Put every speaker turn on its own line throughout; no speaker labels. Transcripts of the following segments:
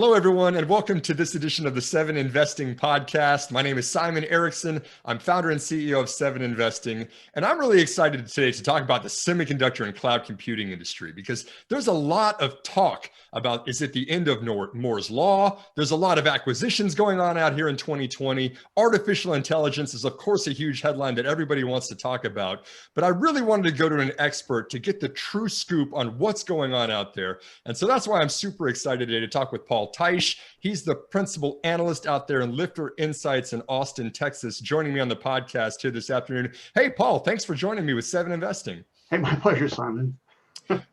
Hello, everyone, and welcome to this edition of the Seven Investing Podcast. My name is Simon Erickson. I'm founder and CEO of Seven Investing, and I'm really excited today to talk about the semiconductor and cloud computing industry because there's a lot of talk about, is it the end of Moore's Law? There's a lot of acquisitions going on out here in 2020. Artificial intelligence is, of course, a huge headline that everybody wants to talk about, but I really wanted to go to an expert to get the true scoop on what's going on out there. And so that's why I'm super excited today to talk with Paul Teich. He's the principal analyst out there in Liftr Insights in Austin, Texas, joining me on the podcast here this afternoon. Hey, Paul, thanks for joining me with Seven Investing.
Hey, my pleasure, Simon.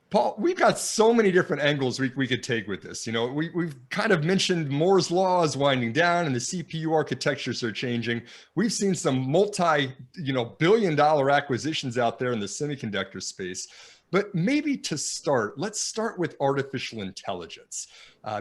Paul, we've got so many different angles we could take with this. You know, we've kind of mentioned Moore's Law is winding down and the CPU architectures are changing. We've seen some billion-dollar acquisitions out there in the semiconductor space. But maybe to start, let's start with artificial intelligence,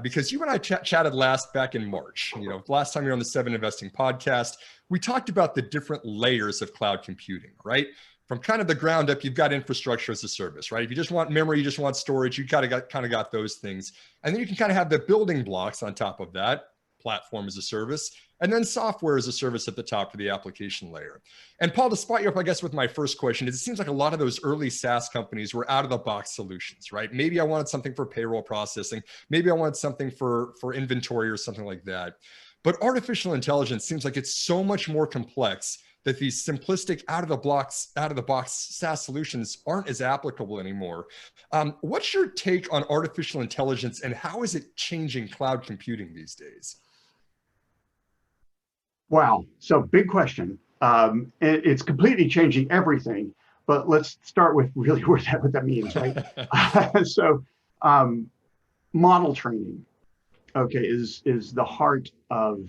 because you and I chatted back in March. You know, last time you were on the Seven Investing Podcast, we talked about the different layers of cloud computing, right? From kind of the ground up, you've got infrastructure as a service, right? If you just want memory, you just want storage, you kind of got those things. And then you can kind of have the building blocks on top of that, platform as a service, and then software as a service at the top for the application layer. And Paul, to spot you up, I guess, with my first question, it seems like a lot of those early SaaS companies were out-of-the-box solutions, right? Maybe I wanted something for payroll processing. Maybe I wanted something for inventory or something like that. But artificial intelligence seems like it's so much more complex that these simplistic out-of-the-box SaaS solutions aren't as applicable anymore. What's your take on artificial intelligence and how is it changing cloud computing these days?
Wow. So big question. It's completely changing everything, but let's start with really what that means, right? Model training, okay, is the heart of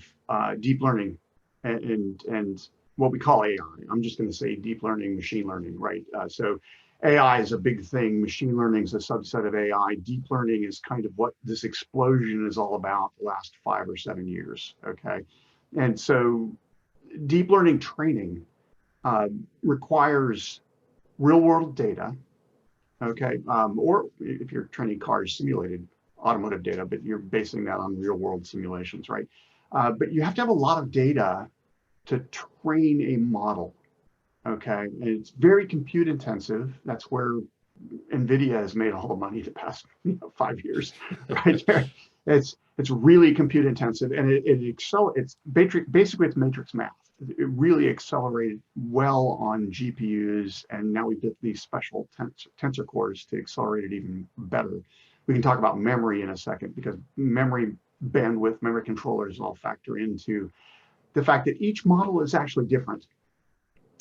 deep learning and what we call AI. I'm just going to say deep learning, machine learning, right? So AI is a big thing. Machine learning is a subset of AI. Deep learning is kind of what this explosion is all about the last 5 or 7 years, okay? And so deep learning training requires real world data, okay? Or if you're training cars, simulated automotive data, but you're basing that on real world simulations, right? But you have to have a lot of data to train a model, okay? And it's very compute intensive. That's where NVIDIA has made all the money the past 5 years, right there. It's really compute intensive, and it's basically it's matrix math. It really accelerated well on GPUs, and now we've got these special tensor cores to accelerate it even better. We can talk about memory in a second because memory bandwidth, memory controllers all factor into the fact that each model is actually different.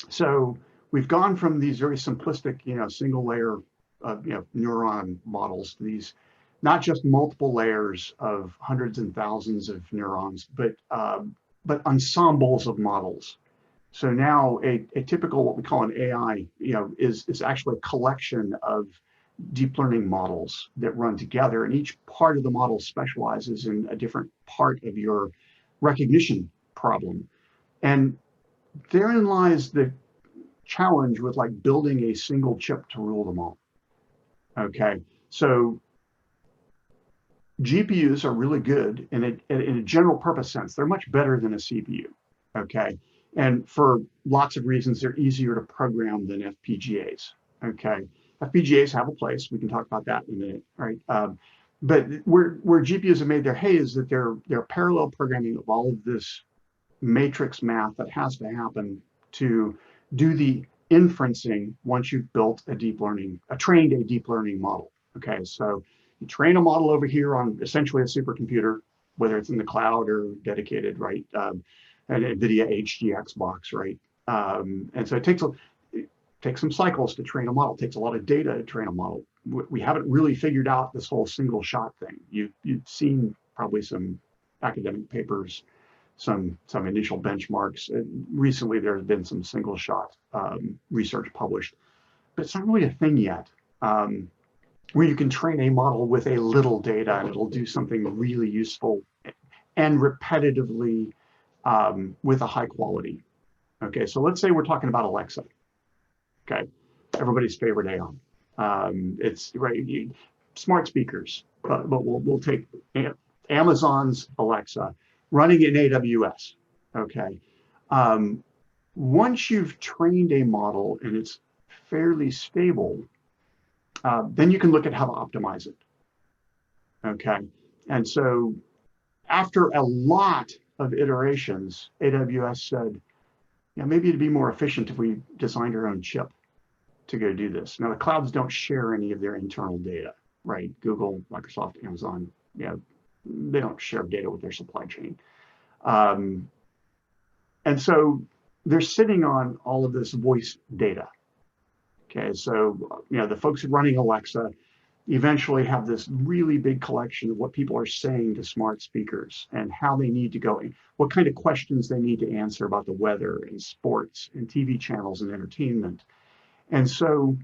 So we've gone from these very simplistic, single layer neuron models to these not just multiple layers of hundreds and thousands of neurons, but ensembles of models. So now a typical what we call an AI, is actually a collection of deep learning models that run together, and each part of the model specializes in a different part of your recognition problem. And therein lies the challenge with like building a single chip to rule them all. Okay, so GPUs are really good in a general purpose sense. They're much better than a CPU, okay? And for lots of reasons, they're easier to program than FPGAs, okay? FPGAs have a place. We can talk about that in a minute, right? But where GPUs have made their hay is that they're parallel programming of all of this matrix math that has to happen to do the inferencing once you've built trained a deep learning model, okay? So you train a model over here on essentially a supercomputer, whether it's in the cloud or dedicated, right? An NVIDIA HGX box, right? And so it takes some cycles to train a model. It takes a lot of data to train a model. We haven't really figured out this whole single shot thing. You've seen probably some academic papers, some initial benchmarks. Recently, there has been some single shot research published, but it's not really a thing yet. Where you can train a model with a little data and it'll do something really useful and repetitively with a high quality. Okay, so let's say we're talking about Alexa. Okay, everybody's favorite AI. It's right, smart speakers, but we'll take Amazon's Alexa running in AWS, okay? Once you've trained a model and it's fairly stable, then you can look at how to optimize it, okay? And so after a lot of iterations, AWS said, yeah, maybe it'd be more efficient if we designed our own chip to go do this. Now, the clouds don't share any of their internal data, right? Google, Microsoft, Amazon, yeah, they don't share data with their supply chain. And so they're sitting on all of this voice data. Okay, so the folks running Alexa eventually have this really big collection of what people are saying to smart speakers and how they need to go, what kind of questions they need to answer about the weather and sports and TV channels and entertainment. And so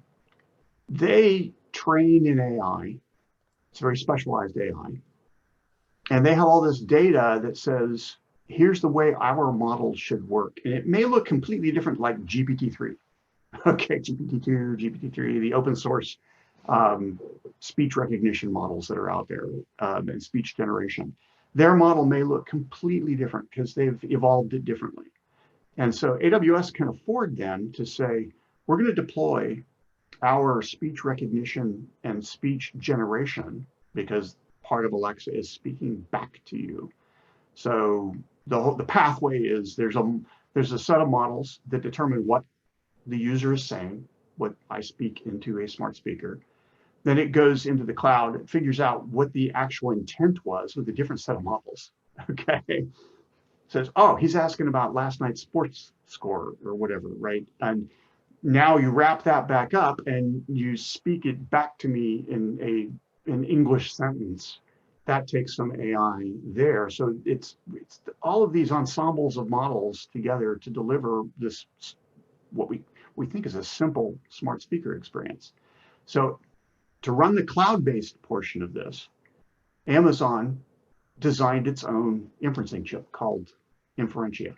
they train in AI. It's a very specialized AI. And they have all this data that says, here's the way our models should work. And it may look completely different, like GPT-3. Okay, GPT-2, GPT-3, the open source speech recognition models that are out there and speech generation. Their model may look completely different because they've evolved it differently. And so AWS can afford then to say, we're going to deploy our speech recognition and speech generation, because part of Alexa is speaking back to you. So the pathway is there's a set of models that determine what the user is saying, what I speak into a smart speaker. Then it goes into the cloud, it figures out what the actual intent was with a different set of models. Okay. Says, oh, he's asking about last night's sports score or whatever, right? And now you wrap that back up and you speak it back to me in an English sentence. That takes some AI there. So it's all of these ensembles of models together to deliver this, what we think is a simple smart speaker experience. So to run the cloud-based portion of this, Amazon designed its own inferencing chip called Inferentia.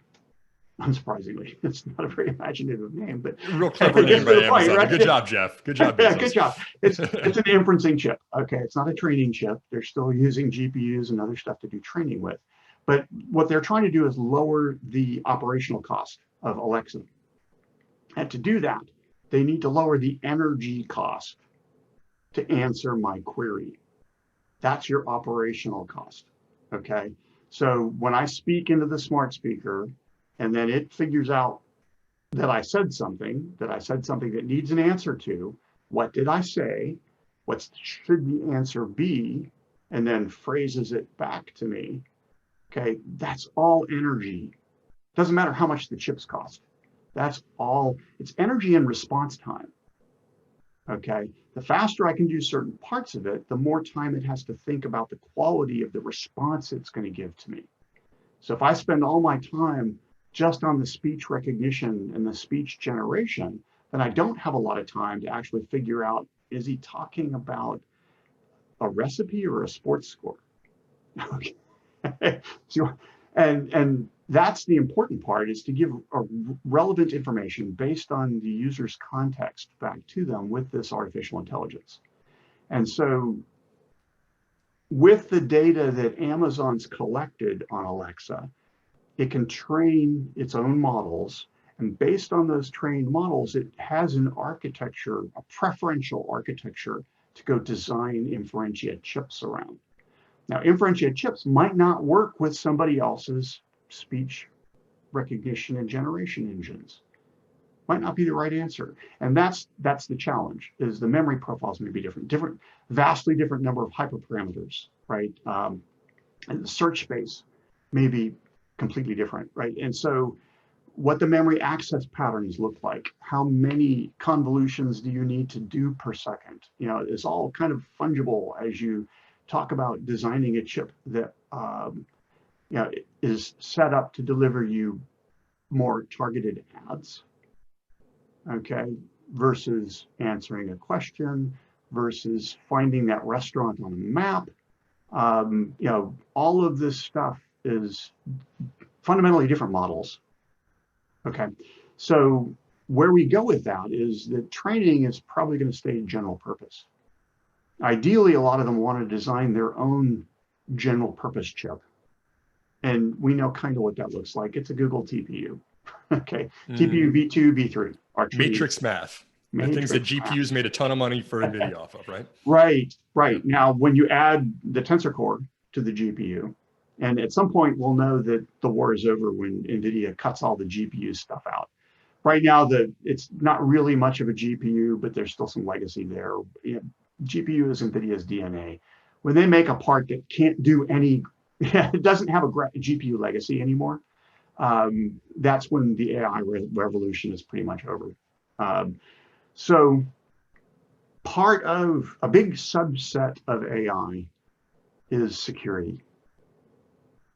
Unsurprisingly, it's not a very imaginative name, but
real clever name by Amazon. Point, right? Good job, Jeff. Good job.
Yeah, good job. It's an inferencing chip. Okay, it's not a training chip. They're still using GPUs and other stuff to do training with. But what they're trying to do is lower the operational cost of Alexa. And to do that, they need to lower the energy cost to answer my query. That's your operational cost. Okay, so when I speak into the smart speaker, and then it figures out that I said something that needs an answer to, what did I say? What should the answer be? And then phrases it back to me. Okay, that's all energy. Doesn't matter how much the chips cost. That's all, it's energy and response time. Okay, the faster I can do certain parts of it, the more time it has to think about the quality of the response it's going to give to me. So if I spend all my time just on the speech recognition and the speech generation, then I don't have a lot of time to actually figure out, is he talking about a recipe or a sports score? Okay. So, and that's the important part, is to give a relevant information based on the user's context back to them with this artificial intelligence. And so with the data that Amazon's collected on Alexa, it can train its own models, and based on those trained models, it has an architecture, a preferential architecture to go design Inferentia chips around. Now, Inferentia chips might not work with somebody else's speech recognition and generation engines. Might not be the right answer. And that's the challenge, is the memory profiles may be different, vastly different number of hyperparameters, right? And the search space may be completely different, right? And so what the memory access patterns look like, how many convolutions do you need to do per second? It's all kind of fungible as you talk about designing a chip that is set up to deliver you more targeted ads, okay, versus answering a question, versus finding that restaurant on a map. All of this stuff is fundamentally different models. Okay, so where we go with that is that training is probably going to stay general purpose. Ideally, a lot of them want to design their own general purpose chip. And we know kind of what that looks like. It's a Google TPU. Okay, TPU V2, V3 are
Matrix math. The things that GPUs made a ton of money for NVIDIA off of, right?
Right. Now, when you add the tensor core to the GPU, and at some point we'll know that the war is over when NVIDIA cuts all the GPU stuff out. Right now, it's not really much of a GPU, but there's still some legacy there. GPU is NVIDIA's DNA. When they make a part that can't do any, it doesn't have a GPU legacy anymore, that's when the AI revolution is pretty much over. So part of a big subset of AI is security.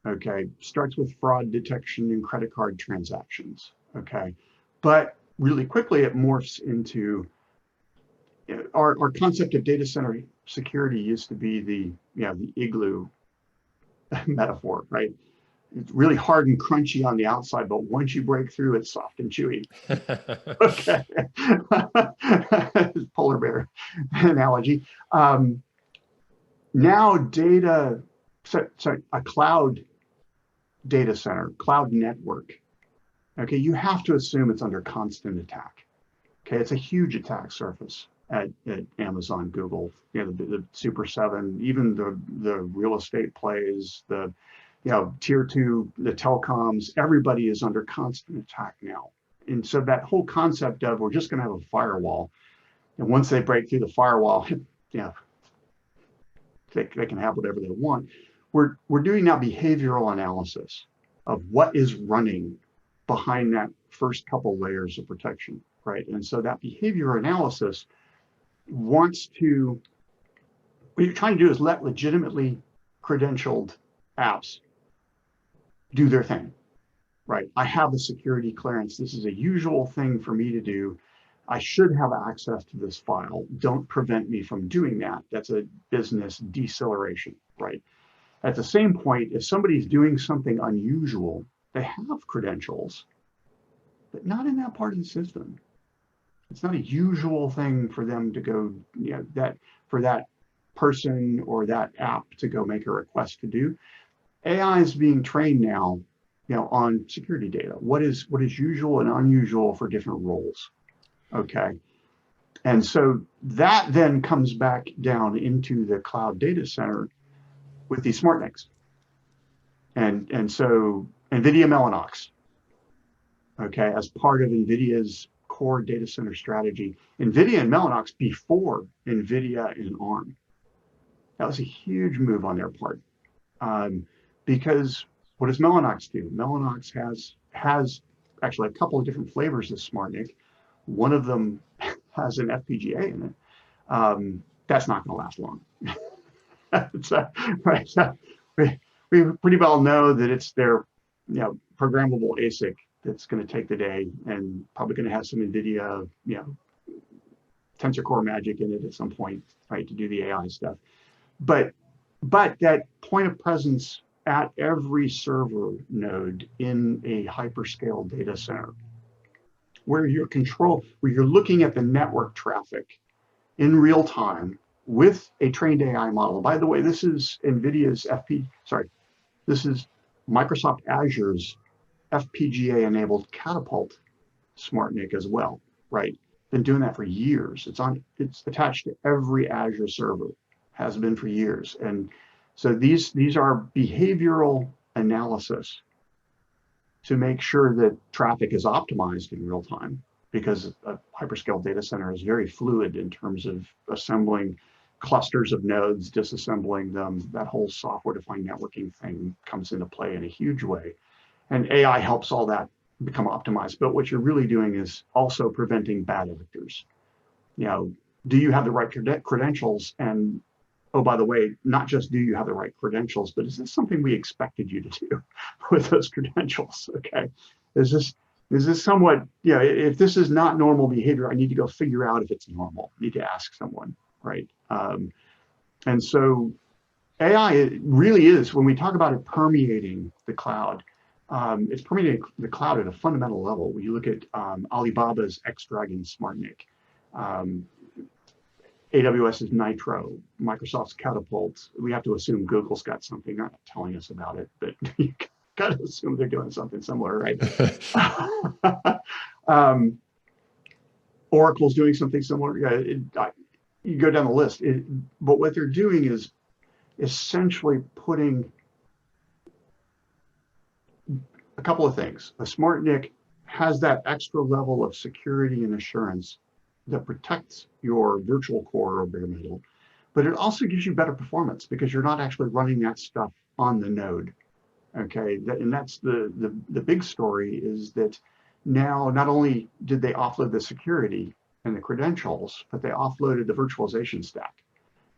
Okay, starts with fraud detection and credit card transactions. Okay, but really quickly it morphs into our concept of data center security used to be the igloo metaphor, right? It's really hard and crunchy on the outside, but once you break through, it's soft and chewy. Okay, polar bear analogy. Now a cloud data center, cloud network. Okay, you have to assume it's under constant attack. Okay, it's a huge attack surface at Amazon, Google, the Super 7, even the real estate plays, the tier 2, the telecoms, everybody is under constant attack now. And so that whole concept of we're just going to have a firewall, and once they break through the firewall, they can have whatever they want. We're doing now behavioral analysis of what is running behind that first couple layers of protection, right? And so that behavior analysis what you're trying to do is let legitimately credentialed apps do their thing, right? I have a security clearance. This is a usual thing for me to do. I should have access to this file. Don't prevent me from doing that. That's a business deceleration, right? At the same point, if somebody's doing something unusual, they have credentials, but not in that part of the system. It's not a usual thing for them to go, for that person or that app to go make a request to do. AI is being trained now, on security data. What is usual and unusual for different roles? Okay, and so that then comes back down into the cloud data center with these smart NICs, and so NVIDIA Mellanox. Okay, as part of NVIDIA's core data center strategy, NVIDIA and Mellanox before NVIDIA and ARM. That was a huge move on their part, because what does Mellanox do? Mellanox has actually a couple of different flavors of SmartNIC. One of them has an FPGA in it. That's not going to last long. Right? So we pretty well know that it's their programmable ASIC that's going to take the day, and probably going to have some NVIDIA tensor core magic in it at some point, right, to do the AI stuff. But that point of presence at every server node in a hyperscale data center, where you're looking at the network traffic in real time with a trained AI model. By the way, this is NVIDIA's this is Microsoft Azure's FPGA enabled Catapult SmartNIC as well, right? Been doing that for years. It's attached to every Azure server, has been for years. And so these are behavioral analysis to make sure that traffic is optimized in real time, because a hyperscale data center is very fluid in terms of assembling clusters of nodes, disassembling them. That whole software-defined networking thing comes into play in a huge way. And AI helps all that become optimized. But what you're really doing is also preventing bad actors. Do you have the right credentials? And oh, by the way, not just do you have the right credentials, but is this something we expected you to do with those credentials? Okay, is this somewhat, if this is not normal behavior, I need to go figure out if it's normal. I need to ask someone, right? And so AI, it really is, when we talk about it permeating the cloud, it's permeating the cloud at a fundamental level. When you look at Alibaba's X-Dragon SmartNIC, AWS's Nitro, Microsoft's Catapult. We have to assume Google's got something. They're not telling us about it, but you got to assume they're doing something similar, right? Oracle's doing something similar. You go down the list. But what they're doing is essentially putting a couple of things. A smart NIC has that extra level of security and assurance that protects your virtual core or bare metal, but it also gives you better performance because you're not actually running that stuff on the node. Okay, and that's the big story, is that now not only did they offload the security and the credentials, but they offloaded the virtualization stack.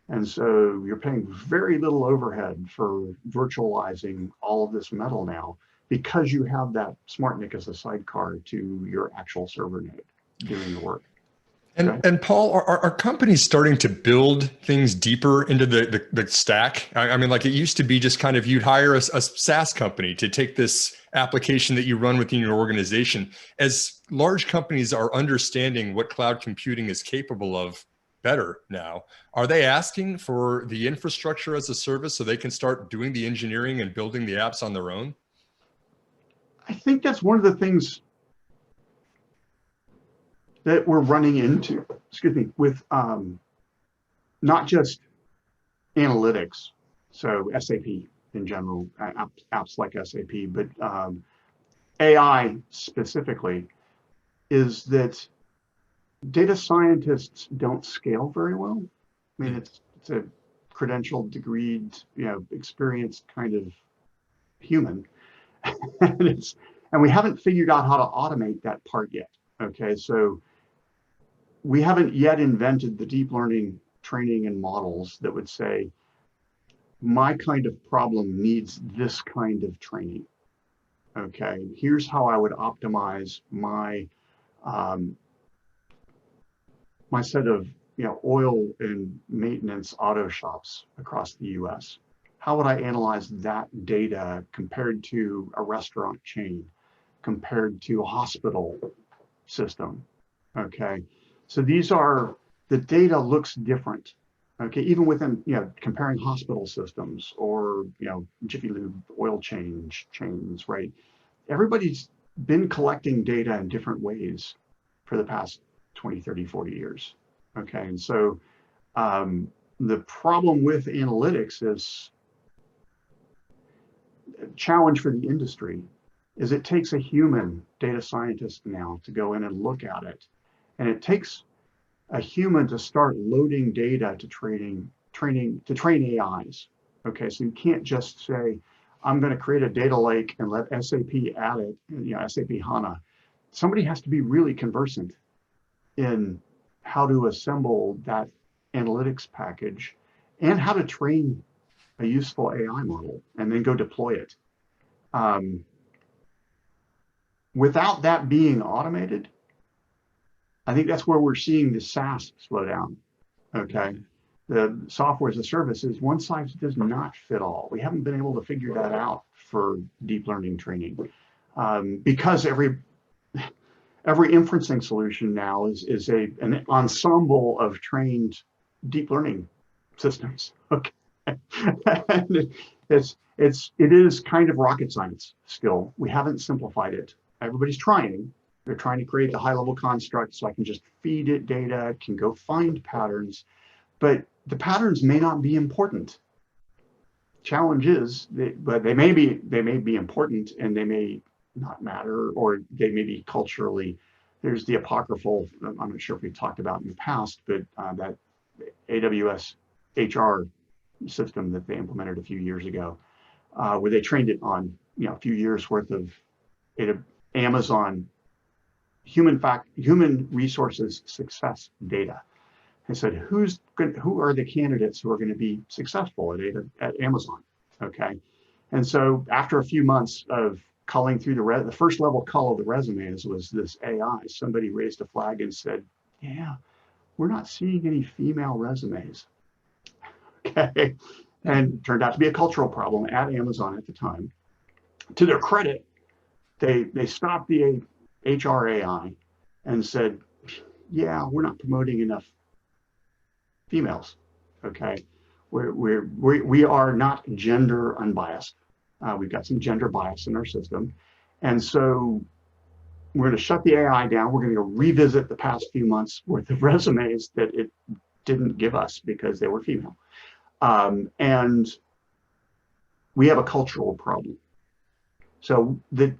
And so you're paying very little overhead for virtualizing all of this metal now, because you have that smart NIC as a sidecar to your actual server node doing the work.
And Paul, are companies starting to build things deeper into the stack? I mean, like, it used to be just kind of, you'd hire a SaaS company to take this application that you run within your organization. As large companies are understanding what cloud computing is capable of better now, are they asking for the infrastructure as a service so they can start doing the engineering and building the apps on their own?
I think that's one of the things that we're running into, with not just analytics, so SAP in general, apps like SAP, but AI specifically, is that data scientists don't scale very well. I mean, it's a credentialed, degreed, experienced kind of human. And we haven't figured out how to automate that part yet. Okay, so we haven't yet invented the deep learning training and models that would say, my kind of problem needs this kind of training. Okay, here's how I would optimize my my set of oil and maintenance auto shops across the US. How would I analyze that data compared to a restaurant chain, compared to a hospital system? Okay, so the data looks different. Okay, even within, comparing hospital systems or, Jiffy Lube oil chains, right? Everybody's been collecting data in different ways for the past 20, 30, 40 years. Okay, and so the problem with analytics is, challenge for the industry, is it takes a human data scientist now to go in and look at it. And it takes a human to start loading data to train AIs. Okay, so you can't just say, I'm going to create a data lake and let SAP add it, SAP HANA. Somebody has to be really conversant in how to assemble that analytics package and how to train a useful AI model and then go deploy it. Without that being automated, I think that's where we're seeing the SaaS slow down. Okay, the software as a service is one size does not fit all. We haven't been able to figure that out for deep learning training, because every inferencing solution now is an ensemble of trained deep learning systems. Okay, and it is kind of rocket science still. We haven't simplified it. Everybody's trying. They're trying to create the high-level construct so I can just feed it data, can go find patterns, but the patterns may not be important. Challenge is, but they may be important, and they may not matter, or they may be culturally. There's the apocryphal, I'm not sure if we've talked about in the past, but that AWS HR system that they implemented a few years ago, where they trained it on a few years worth of Amazon human resources success data. I said, who are the candidates who are going to be successful at Amazon? Okay, and so after a few months of culling through the first level cull of the resumes was this AI. Somebody raised a flag and said, yeah, we're not seeing any female resumes. Okay, and it turned out to be a cultural problem at Amazon at the time. To their credit, they stopped the HR AI and said, yeah, we're not promoting enough females. Okay, we are not gender unbiased. We've got some gender bias in our system, and so we're going to shut the AI down. We're going to go revisit the past few months worth of resumes that it didn't give us because they were female, and we have a cultural problem. So when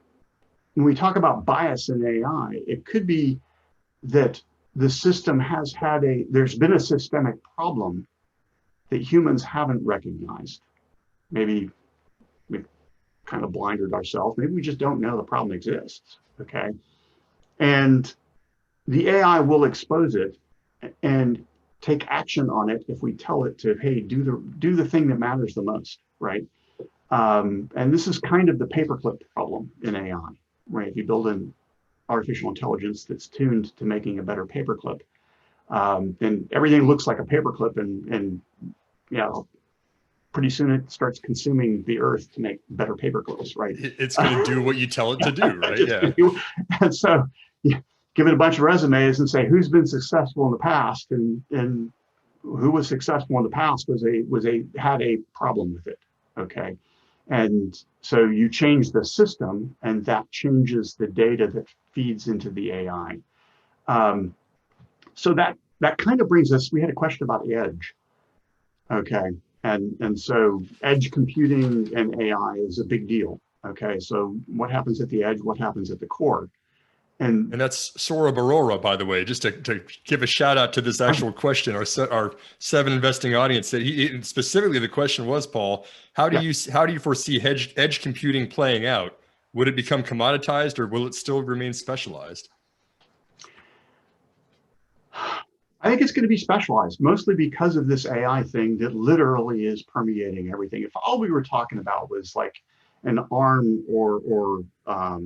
we talk about bias in AI, it could be that the system has there's been a systemic problem that humans haven't recognized. Maybe we've kind of blinded ourselves. Maybe we just don't know the problem exists, okay? And the AI will expose it and take action on it if we tell it to, hey, do the thing that matters the most, right? And this is kind of the paperclip problem in AI, right? If you build an artificial intelligence that's tuned to making a better paperclip, then everything looks like a paperclip, and you know, pretty soon it starts consuming the earth to make better paperclips, right?
It's going to do what you tell it to do, right? Yeah.
And so give it a bunch of resumes and say who's been successful in the past, and who was successful in the past had a problem with it, okay? And so you change the system, and that changes the data that feeds into the AI. So that kind of brings us, we had a question about edge. Okay, and so edge computing and AI is a big deal. Okay, so what happens at the edge? What happens at the core? And
that's Sora Barora, by the way, just to give a shout out to this actual question, our 7 investing audience. That specifically the question was, Paul, how do you foresee edge computing playing out? Would it become commoditized, or will it still remain specialized?
I think it's going to be specialized, mostly because of this AI thing that literally is permeating everything. If all we were talking about was like an ARM or a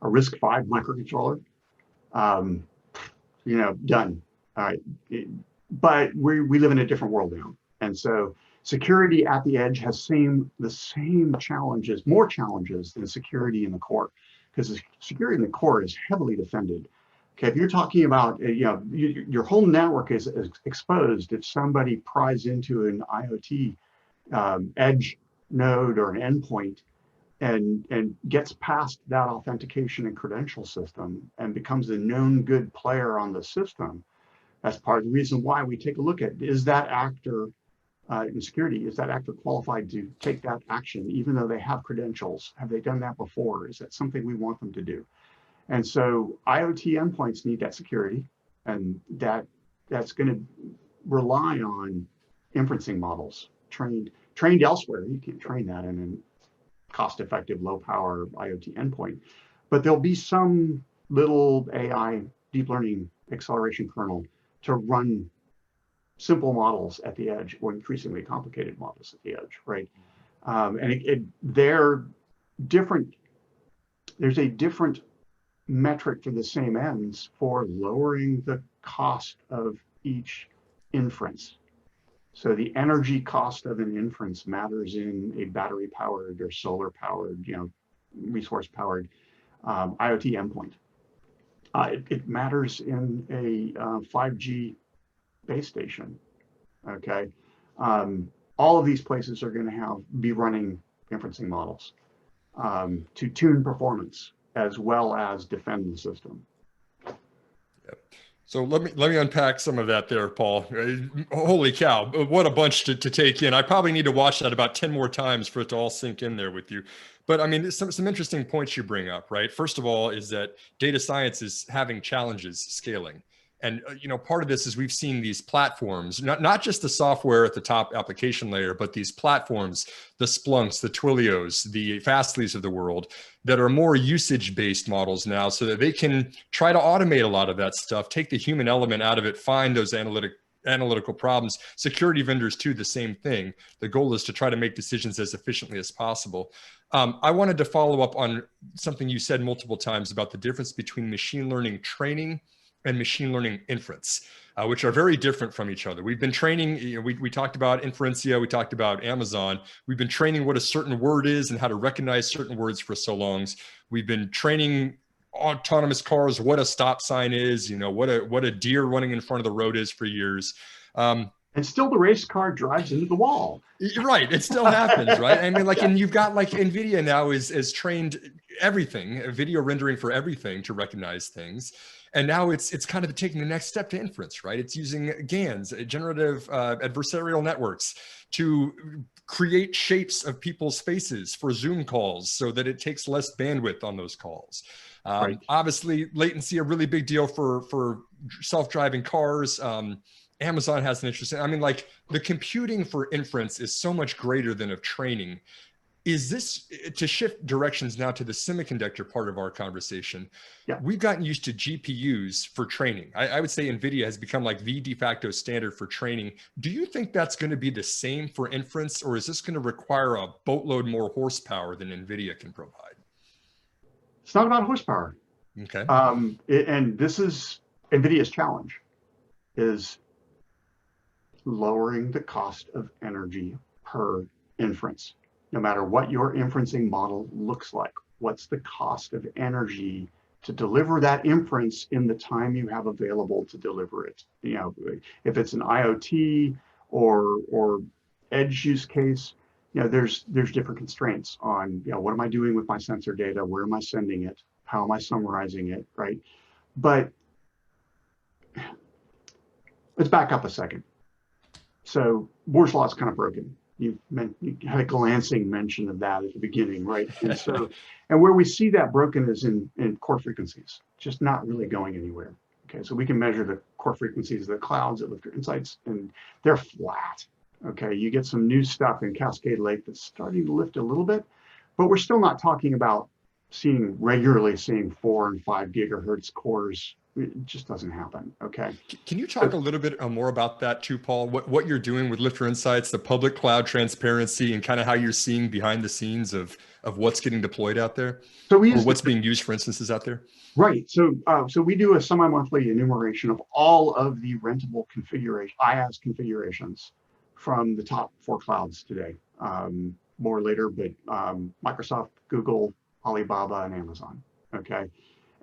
RISC-V microcontroller, done. All right, but we live in a different world now, and so security at the edge has the same challenges, more challenges than security in the core, because the security in the core is heavily defended. Okay, if you're talking about, your whole network is exposed if somebody pries into an IoT edge node or an endpoint and gets past that authentication and credential system and becomes a known good player on the system. That's part of the reason why we take a look at, is that actor in security, is that actor qualified to take that action, even though they have credentials? Have they done that before? Is that something we want them to do? And so IoT endpoints need that security, and that's going to rely on inferencing models trained elsewhere. You can't train that in a cost-effective, low-power IoT endpoint, but there'll be some little AI deep learning acceleration kernel to run simple models at the edge, or increasingly complicated models at the edge, right? And they're different. There's a different metric for the same ends for lowering the cost of each inference. So the energy cost of an inference matters in a battery powered or solar powered, resource powered IoT endpoint. It matters in a 5G base station. Okay, all of these places are going to be running inferencing models to tune performance as well as defend the system.
Yep. So let me unpack some of that there, Paul. Holy cow, what a bunch to take in. I probably need to watch that about 10 more times for it to all sink in there with you. But I mean, some interesting points you bring up, right? First of all, is that data science is having challenges scaling. And, part of this is we've seen these platforms, not just the software at the top application layer, but these platforms, the Splunks, the Twilios, the Fastly's of the world, that are more usage-based models now, so that they can try to automate a lot of that stuff, take the human element out of it, find those analytical problems. Security vendors too, the same thing. The goal is to try to make decisions as efficiently as possible. I wanted to follow up on something you said multiple times about the difference between machine learning training and machine learning inference, which are very different from each other. We've been training, we talked about Inferencia, we talked about Amazon. We've been training what a certain word is and how to recognize certain words for so long. We've been training autonomous cars, what a stop sign is, what a deer running in front of the road is for years.
And still the race car drives into the wall.
You're right. It still happens, right? I mean, like, and you've got like NVIDIA now is trained everything, video rendering for everything to recognize things. And now it's kind of taking the next step to inference, right? It's using GANs, generative adversarial networks, to create shapes of people's faces for Zoom calls so that it takes less bandwidth on those calls.
Right.
Obviously, latency, a really big deal for self-driving cars. Amazon has an interesting, I mean, like the computing for inference is so much greater than of training. Is this, to shift directions now to the semiconductor part of our conversation?
Yeah.
We've gotten used to GPUs for training. I would say NVIDIA has become like the de facto standard for training. Do you think that's going to be the same for inference, or is this going to require a boatload more horsepower than NVIDIA can provide?
It's not about horsepower.
Okay.
And this is NVIDIA's challenge, is lowering the cost of energy per inference. No matter what your inferencing model looks like, what's the cost of energy to deliver that inference in the time you have available to deliver it? You know, if it's an IoT or edge use case, you know, there's different constraints on, you know, what am I doing with my sensor data? Where am I sending it? How am I summarizing it, right? But let's back up a second. So Moore's law is kind of broken. You had a glancing mention of that at the beginning, right? And so, and where we see that broken is in core frequencies, just not really going anywhere. Okay, so we can measure the core frequencies of the clouds at Liftr Insights, and they're flat. Okay, you get some new stuff in Cascade Lake that's starting to lift a little bit, but we're still not talking about regularly seeing 4 and 5 gigahertz cores. It just doesn't happen. Okay.
Can you talk a little bit more about that too, Paul? What you're doing with Liftr Insights, the public cloud transparency, and kind of how you're seeing behind the scenes of what's getting deployed out there,
so we
or what's being used for instances out there?
Right. So we do a semi-monthly enumeration of all of the rentable configuration, IaaS configurations from the top 4 clouds today. More later, but Microsoft, Google, Alibaba, and Amazon. Okay.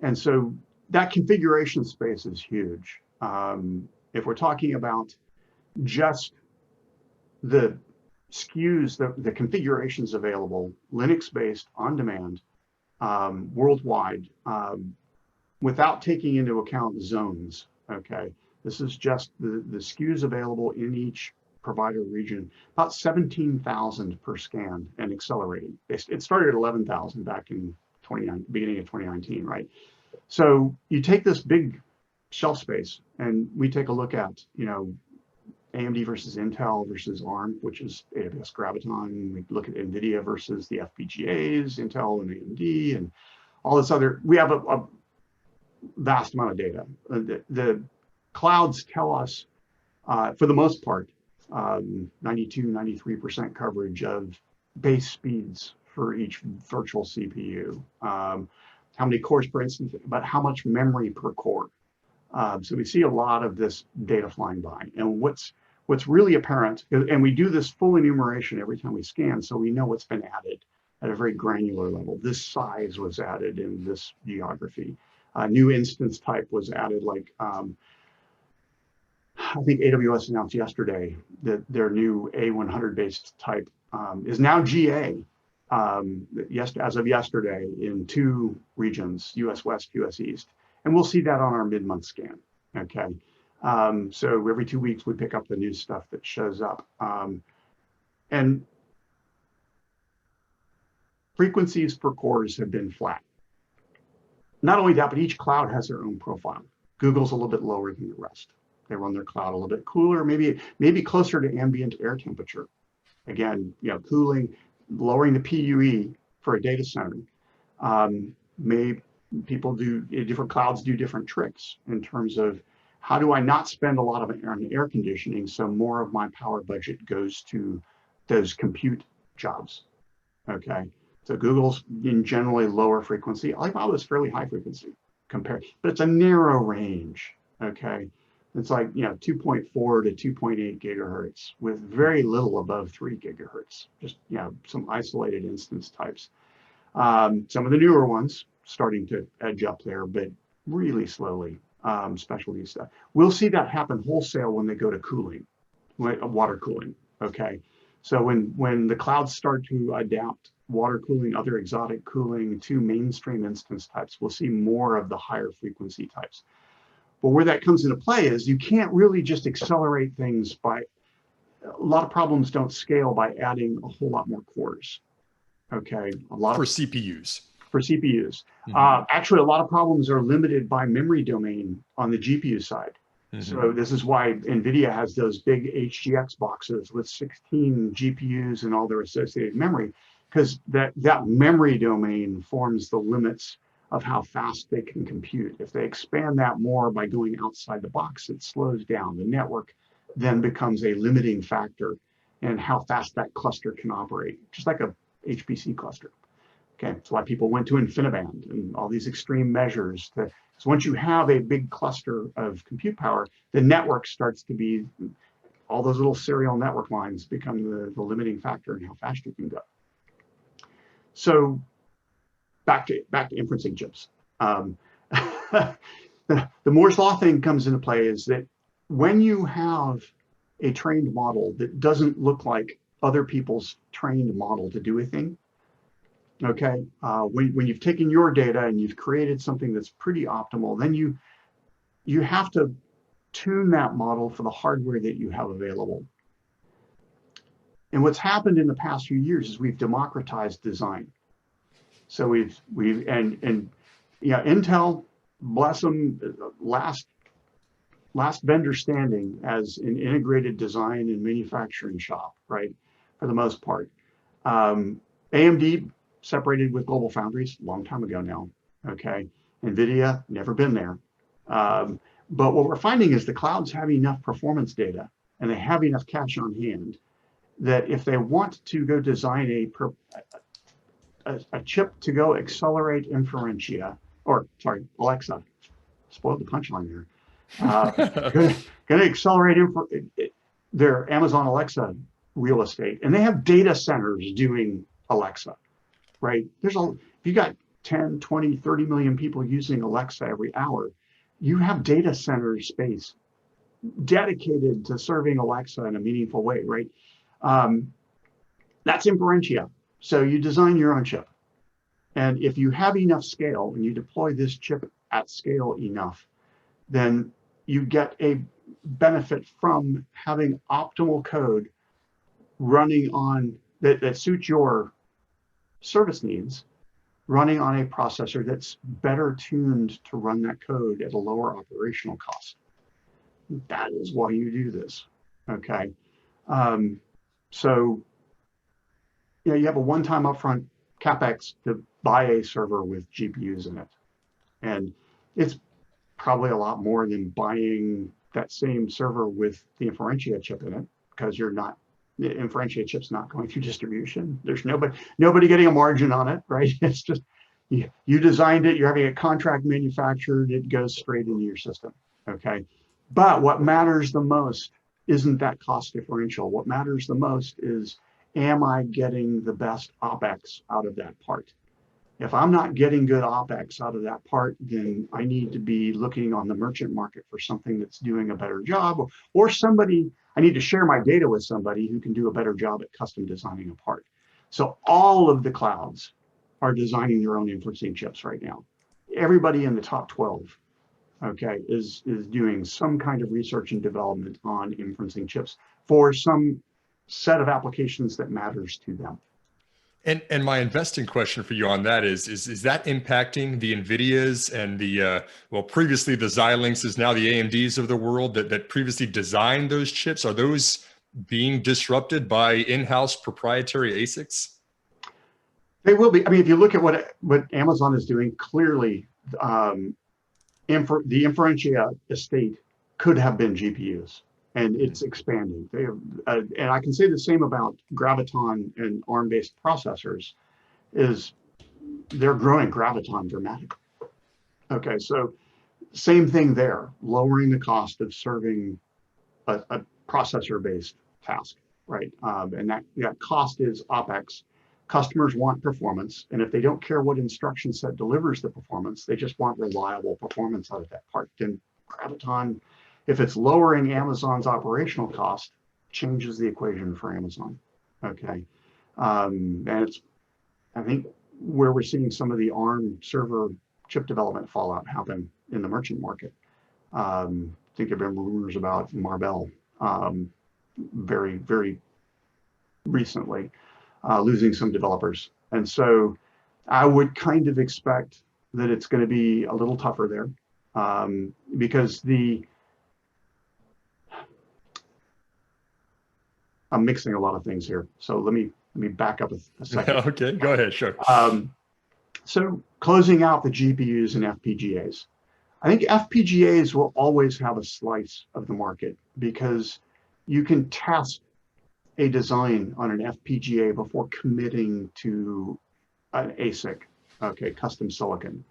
And so that configuration space is huge. If we're talking about just the SKUs, the configurations available, Linux-based, on demand, worldwide, without taking into account zones, okay? This is just the SKUs available in each provider region, about 17,000 per scan and accelerating. It started at 11,000 back in beginning of 2019, right? So you take this big shelf space and we take a look at, you know, AMD versus Intel versus ARM, which is AWS Graviton. We look at NVIDIA versus the FPGAs, Intel and AMD, and all this other, we have a vast amount of data. The clouds tell us, for the most part, 92, 93% coverage of base speeds for each virtual CPU. How many cores per instance, but how much memory per core. So we see a lot of this data flying by. And what's really apparent, and we do this full enumeration every time we scan, so we know what's been added at a very granular level. This size was added in this geography. New instance type was added, like I think AWS announced yesterday that their new A100 based type is now GA. As of yesterday in 2 regions, US West, US East. And we'll see that on our mid-month scan, okay? So every 2 weeks, we pick up the new stuff that shows up. And frequencies per cores have been flat. Not only that, but each cloud has their own profile. Google's a little bit lower than the rest. They run their cloud a little bit cooler, maybe closer to ambient air temperature. Again, you know, cooling, lowering the PUE for a data center. Different clouds do different tricks in terms of how do I not spend a lot of it on air conditioning, so more of my power budget goes to those compute jobs, okay? So Google's in generally lower frequency. Alibaba is fairly high frequency compared, but it's a narrow range, okay? It's like, you know, 2.4 to 2.8 gigahertz with very little above 3 gigahertz, just, you know, some isolated instance types. Some of the newer ones starting to edge up there, but really slowly. specialty stuff. We'll see that happen wholesale when they go to cooling, water cooling. Okay, so when the clouds start to adapt water cooling, other exotic cooling to mainstream instance types, we'll see more of the higher frequency types. But where that comes into play is you can't really just accelerate things by, a lot of problems don't scale by adding a whole lot more cores. Okay, a lot
for
of
CPUs.
For CPUs.
Mm-hmm.
Actually, a lot of problems are limited by memory domain on the GPU side. Mm-hmm. So this is why NVIDIA has those big HGX boxes with 16 GPUs and all their associated memory, because that memory domain forms the limits of how fast they can compute. If they expand that more by going outside the box, it slows down. The network then becomes a limiting factor in how fast that cluster can operate, just like a HPC cluster. Okay, that's why people went to InfiniBand and all these extreme measures. So once you have a big cluster of compute power, the network starts to be, all those little serial network lines become the limiting factor in how fast you can go. So back to inferencing chips. The Moore's Law thing comes into play is that when you have a trained model that doesn't look like other people's trained model to do a thing, okay, when you've taken your data and you've created something that's pretty optimal, then you have to tune that model for the hardware that you have available. And what's happened in the past few years is we've democratized design. So we've yeah, Intel, bless them, last vendor standing as an integrated design and manufacturing shop, right? For the most part. AMD separated with Global Foundries a long time ago now, okay? NVIDIA, never been there. But what we're finding is the clouds have enough performance data and they have enough cash on hand that if they want to go design a chip to go accelerate Alexa, spoiled the punchline there. Going to accelerate their Amazon Alexa real estate, and they have data centers doing Alexa, right? If you got 10, 20, 30 million people using Alexa every hour, you have data center space dedicated to serving Alexa in a meaningful way, right? That's inferentia. So you design your own chip. And if you have enough scale and you deploy this chip at scale enough, then you get a benefit from having optimal code running on that suits your service needs, running on a processor that's better tuned to run that code at a lower operational cost. That is why you do this, okay? So you have a one-time upfront CapEx to buy a server with GPUs in it. And it's probably a lot more than buying that same server with the inferentia chip in it, because the inferentia chip's not going through distribution. There's nobody getting a margin on it, right? It's just, you designed it, you're having a contract manufactured, it goes straight into your system, okay? But what matters the most isn't that cost differential. What matters the most is, am I getting the best OpEx out of that part? If I'm not getting good OpEx out of that part, then I need to be looking on the merchant market for something that's doing a better job, or I need to share my data with somebody who can do a better job at custom designing a part. So all of the clouds are designing their own inferencing chips right now. Everybody in the top 12, okay, is doing some kind of research and development on inferencing chips for some set of applications that matters to them.
And my investing question for you on that is that impacting the NVIDIAs and the, previously the Xilinxes, now the AMDs of the world that previously designed those chips? Are those being disrupted by in-house proprietary ASICs?
They will be. I mean, if you look at what Amazon is doing, clearly the inferentia estate could have been GPUs. And it's expanding. They have, and I can say the same about Graviton and ARM-based processors, is they're growing Graviton dramatically. Okay, so same thing there, lowering the cost of serving a processor-based task, right? And that cost is OpEx. Customers want performance, and if they don't care what instruction set delivers the performance, they just want reliable performance out of that part, then Graviton, if it's lowering Amazon's operational cost, changes the equation for Amazon. Okay. And it's, I think, where we're seeing some of the ARM server chip development fallout happen in the merchant market. I think there have been rumors about Marvell very, very recently losing some developers. And so I would kind of expect that it's going to be a little tougher there because I'm mixing a lot of things here. So let me back up a second.
Okay, go ahead, sure.
So closing out the GPUs and FPGAs. I think FPGAs will always have a slice of the market because you can test a design on an FPGA before committing to an ASIC, okay, custom silicon.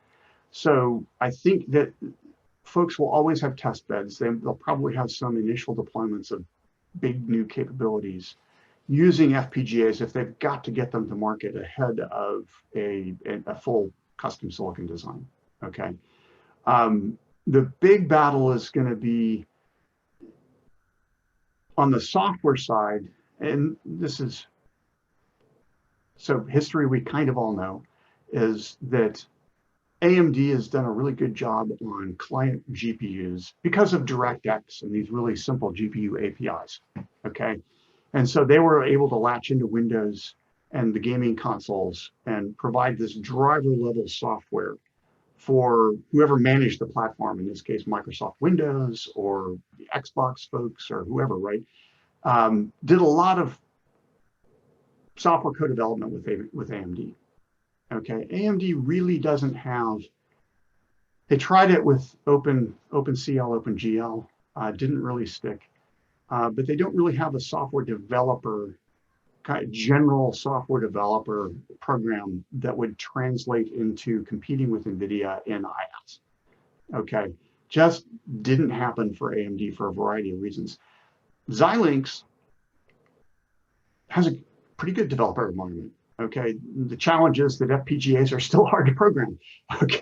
So I think that folks will always have test beds. They'll probably have some initial deployments of big new capabilities using FPGAs if they've got to get them to market ahead of a full custom silicon design, okay? The big battle is going to be on the software side, and this is, so history we kind of all know, is that AMD has done a really good job on client GPUs because of DirectX and these really simple GPU APIs, okay? And so they were able to latch into Windows and the gaming consoles and provide this driver level software for whoever managed the platform, in this case, Microsoft Windows or the Xbox folks or whoever, right? Did a lot of software co-development with AMD. Okay, AMD really doesn't have, they tried it with OpenCL, OpenGL, didn't really stick, but they don't really have a software developer, kind of general software developer program that would translate into competing with NVIDIA in IaaS. Okay, just didn't happen for AMD for a variety of reasons. Xilinx has a pretty good developer environment. Okay, the challenge is that FPGAs are still hard to program. Okay,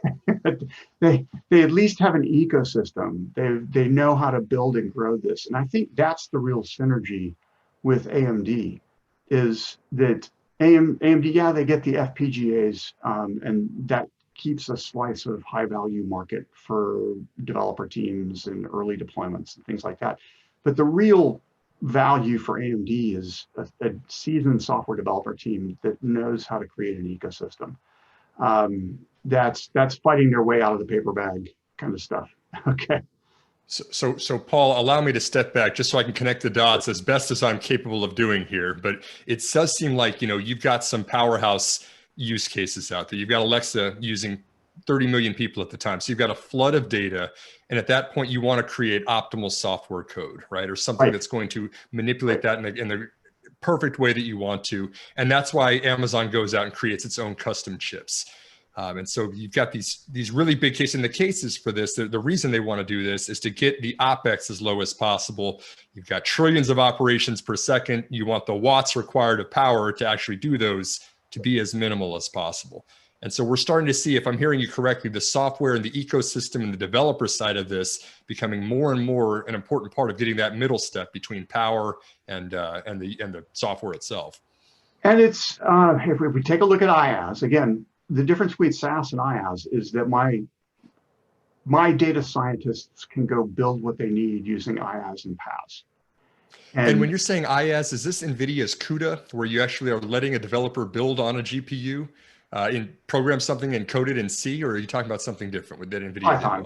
they at least have an ecosystem. They know how to build and grow this, and I think that's the real synergy with AMD, is that AMD, yeah, they get the FPGAs, and that keeps a slice of high value market for developer teams and early deployments and things like that. But the real value for AMD is a seasoned software developer team that knows how to create an ecosystem. That's fighting their way out of the paper bag kind of stuff. Okay.
So Paul, allow me to step back just so I can connect the dots as best as I'm capable of doing here. But it does seem like, you've got some powerhouse use cases out there. You've got Alexa using 30 million people at the time. So you've got a flood of data. And at that point, you want to create optimal software code, right? Or something that's going to manipulate that in the perfect way that you want to. And that's why Amazon goes out and creates its own custom chips. And so you've got these really big cases. And the cases for this, the reason they want to do this is to get the OpEx as low as possible. You've got trillions of operations per second. You want the watts required of power to actually do those to be as minimal as possible. And so we're starting to see, if I'm hearing you correctly, the software and the ecosystem and the developer side of this becoming more and more an important part of getting that middle step between power and the software itself.
And it's if we take a look at IaaS, again, the difference between SaaS and IaaS is that my data scientists can go build what they need using IaaS and PaaS.
And when you're saying IaaS, is this NVIDIA's CUDA, where you actually are letting a developer build on a GPU? Program something and code it in C, or are you talking about something different with that NVIDIA?
Python.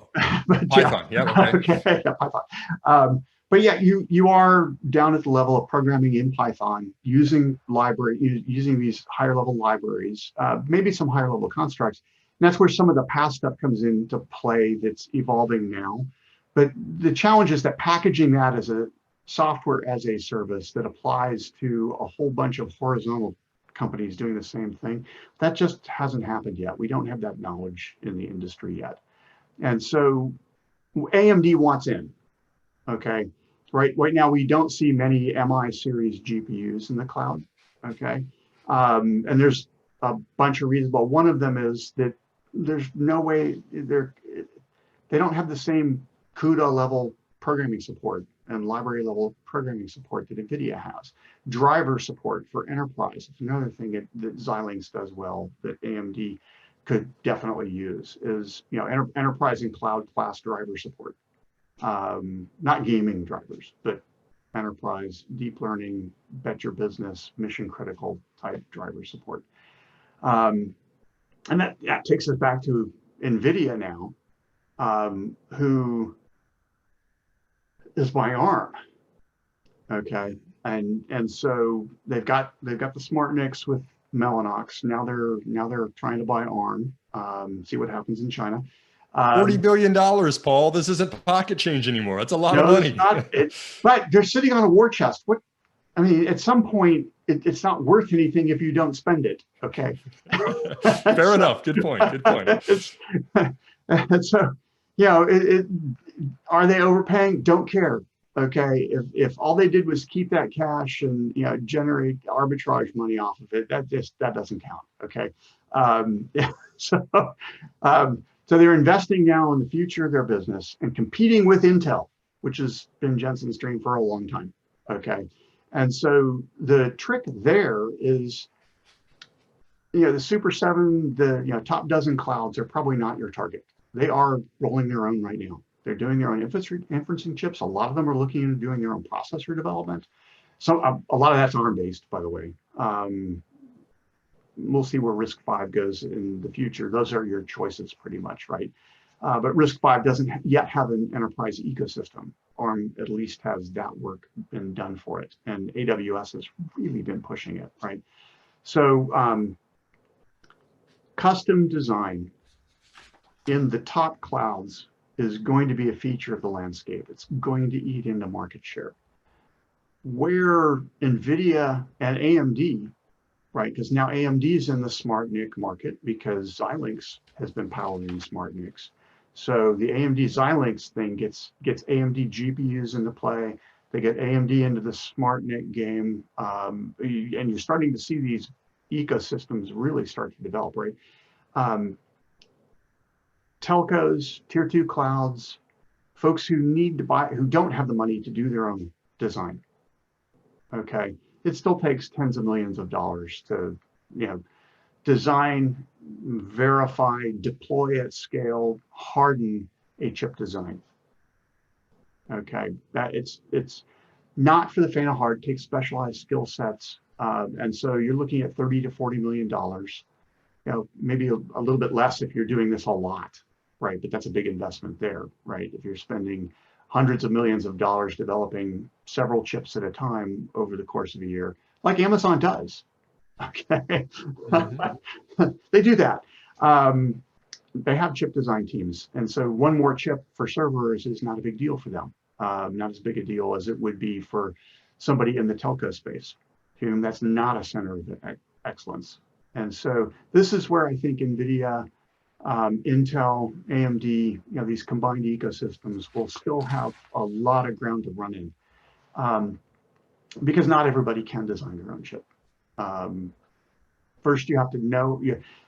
Python, yeah, okay.
Okay, yeah, Python. But yeah, you are down at the level of programming in Python using using these higher level libraries, maybe some higher level constructs. And that's where some of the PaaS stuff comes into play that's evolving now. But the challenge is that packaging that as a software as a service that applies to a whole bunch of horizontal companies doing the same thing, that just hasn't happened yet. We don't have that knowledge in the industry yet. And so AMD wants in, okay? Right now, we don't see many MI series GPUs in the cloud, okay? And there's a bunch of reasons, but one of them is that there's no way they don't have the same CUDA level programming support and library level programming support that NVIDIA has. Driver support for enterprise. It's another thing that Xilinx does well that AMD could definitely use is, enterprise and cloud class driver support. Not gaming drivers, but enterprise, deep learning, bet your business, mission critical type driver support. And that takes us back to NVIDIA now, who is buying ARM. Okay, and so they've got the smart NICs with Mellanox. Now they're trying to buy ARM. See what happens in China.
$40 billion, Paul. This isn't pocket change anymore. That's a lot of money.
But they're sitting on a war chest. At some point, it's not worth anything if you don't spend it. Okay.
Fair enough. Good point. Good point.
So, are they overpaying? Don't care. Okay. If all they did was keep that cash and generate arbitrage money off of it, that doesn't count. Okay. So they're investing now in the future of their business and competing with Intel, which has been Jensen's dream for a long time. Okay. And so the trick there is, the Super 7, the top dozen clouds are probably not your target. They are rolling their own right now. They're doing their own inferencing chips. A lot of them are looking into doing their own processor development. So a lot of that's ARM-based, by the way. We'll see where RISC-V goes in the future. Those are your choices pretty much, right? But RISC-V doesn't yet have an enterprise ecosystem. ARM at least has that work been done for it. And AWS has really been pushing it, right? So custom design in the top clouds is going to be a feature of the landscape. It's going to eat into market share. Where NVIDIA and AMD, right? Because now AMD is in the smart NIC market because Xilinx has been powering smart NICs. So the AMD Xilinx thing gets AMD GPUs into play. They get AMD into the smart NIC game, and you're starting to see these ecosystems really start to develop, right? Telcos, tier 2 clouds, folks who need to buy, who don't have the money to do their own design. Okay, it still takes tens of millions of dollars to, design, verify, deploy at scale, harden a chip design. Okay, that it's not for the faint of heart. It takes specialized skill sets, and so you're looking at $30 to $40 million. Maybe a little bit less if you're doing this a lot, right? But that's a big investment there, right? If you're spending hundreds of millions of dollars developing several chips at a time over the course of a year, like Amazon does. Okay, they do that. They have chip design teams, and so one more chip for servers is not a big deal for them. Not as big a deal as it would be for somebody in the telco space, to whom that's not a center of excellence. And so this is where I think NVIDIA, Intel, AMD, these combined ecosystems will still have a lot of ground to run in, because not everybody can design their own chip. First, you have to know,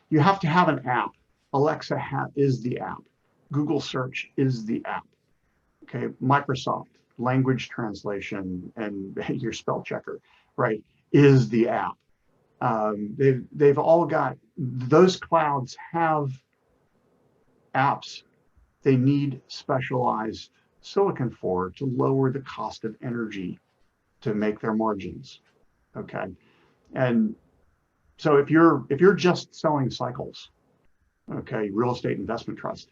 you have to have an app. Alexa is the app. Google Search is the app. Okay, Microsoft language translation and your spell checker, right, is the app. They've all got, those clouds have apps they need specialized silicon for to lower the cost of energy to make their margins. Okay, and so if you're just selling cycles, okay, real estate investment trust,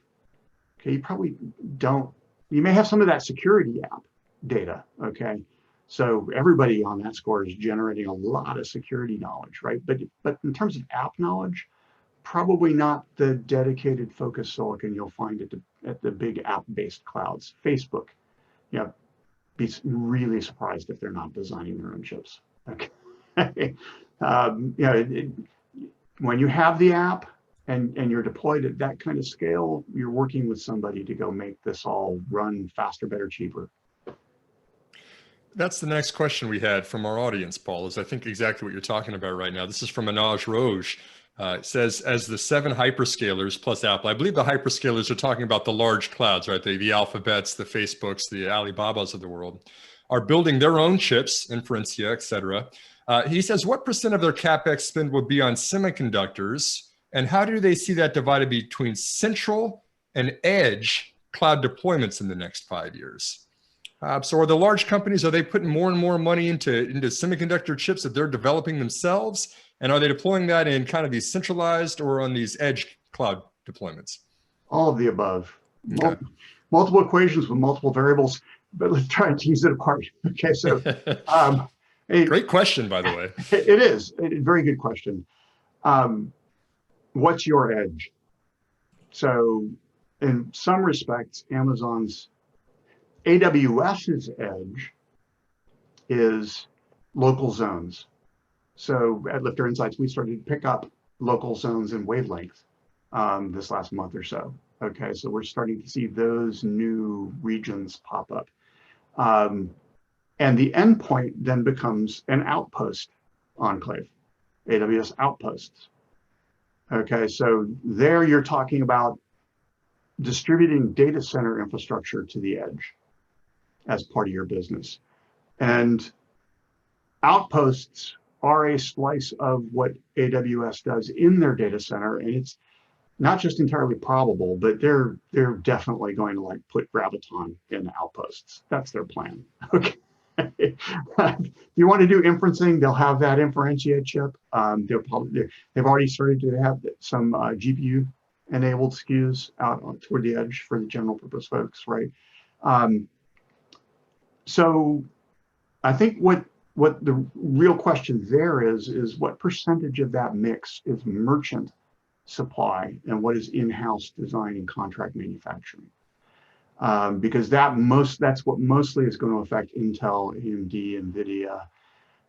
okay, you probably don't. You may have some of that security app data, okay? So everybody on that score is generating a lot of security knowledge, right? But in terms of app knowledge, probably not the dedicated focused silicon you'll find at the big app-based clouds. Facebook, be really surprised if they're not designing their own chips. Okay, when you have the app, and you're deployed at that kind of scale, you're working with somebody to go make this all run faster, better, cheaper.
That's the next question we had from our audience, Paul, is I think exactly what you're talking about right now. This is from Manoj Roj. It says, as the 7 hyperscalers plus Apple, I believe the hyperscalers are talking about the large clouds, right? The Alphabets, the Facebooks, the Alibabas of the world, are building their own chips, Inferencia, et cetera. He says, what percent of their CapEx spend will be on semiconductors? And how do they see that divided between central and edge cloud deployments in the next 5 years? So are the large companies, are they putting more and more money into semiconductor chips that they're developing themselves? And are they deploying that in kind of these centralized or on these edge cloud deployments?
All of the above.
Okay.
Multiple equations with multiple variables, but let's try and tease it apart. Okay, so
great question, by the way.
It is a very good question. What's your edge? So in some respects, AWS's edge is local zones. So at Liftr Insights, we started to pick up local zones and wavelength this last month or so. Okay, so we're starting to see those new regions pop up. And the endpoint then becomes an outpost enclave, AWS outposts. Okay, so there you're talking about distributing data center infrastructure to the edge as part of your business. And outposts are a slice of what AWS does in their data center. And it's not just entirely probable, but they're definitely going to like put Graviton in outposts. That's their plan. Okay. If you want to do inferencing, they'll have that Inferencia chip. They've already started to have some GPU enabled SKUs out toward the edge for the general purpose folks, right? So I think what the real question there is what percentage of that mix is merchant supply and what is in-house design and contract manufacturing? Because that's what mostly is going to affect Intel, AMD, NVIDIA,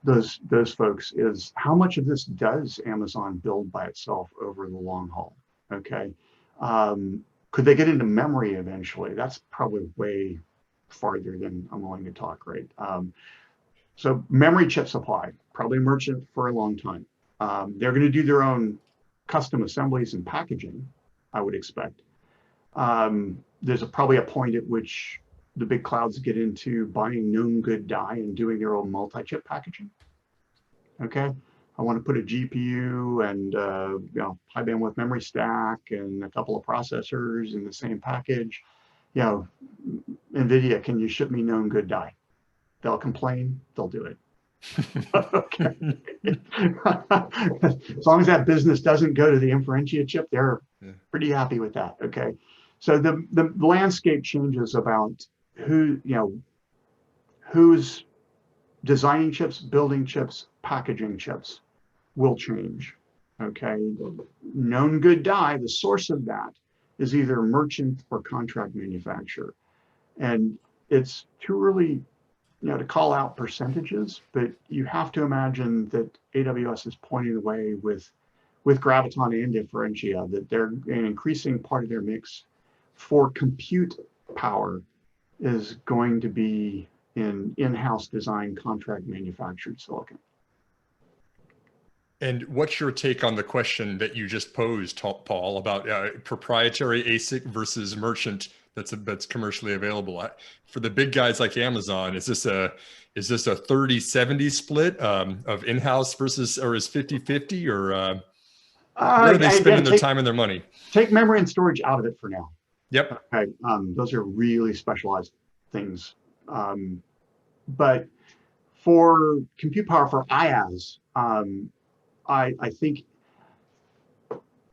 those folks, is how much of this does Amazon build by itself over the long haul? Okay, could they get into memory eventually? That's probably way farther than I'm willing to talk, right? So memory chip supply, probably merchant for a long time. They're going to do their own custom assemblies and packaging, I would expect. There's probably a point at which the big clouds get into buying known good die and doing their own multi-chip packaging. Okay, I want to put a GPU and high bandwidth memory stack and a couple of processors in the same package. NVIDIA, can you ship me known good die? They'll complain, they'll do it. Okay. As long as that business doesn't go to the Inferencia chip, they're pretty happy with that. Okay. So the landscape changes about who's designing chips, building chips, packaging chips will change. Okay. Known good die, the source of that is either merchant or contract manufacturer. And it's too early to call out percentages, but you have to imagine that AWS is pointing the way with Graviton and Inferencia, that they're an increasing part of their mix for compute power is going to be in-house design, contract manufactured silicon.
And what's your take on the question that you just posed, Paul, about proprietary ASIC versus merchant that's commercially available? For the big guys like Amazon, is this a 30-70 split of in-house versus, or is 50-50, or where are they spending their time and their money?
Take memory and storage out of it for now.
Yep.
Okay. Those are really specialized things. But for compute power for IaaS, I think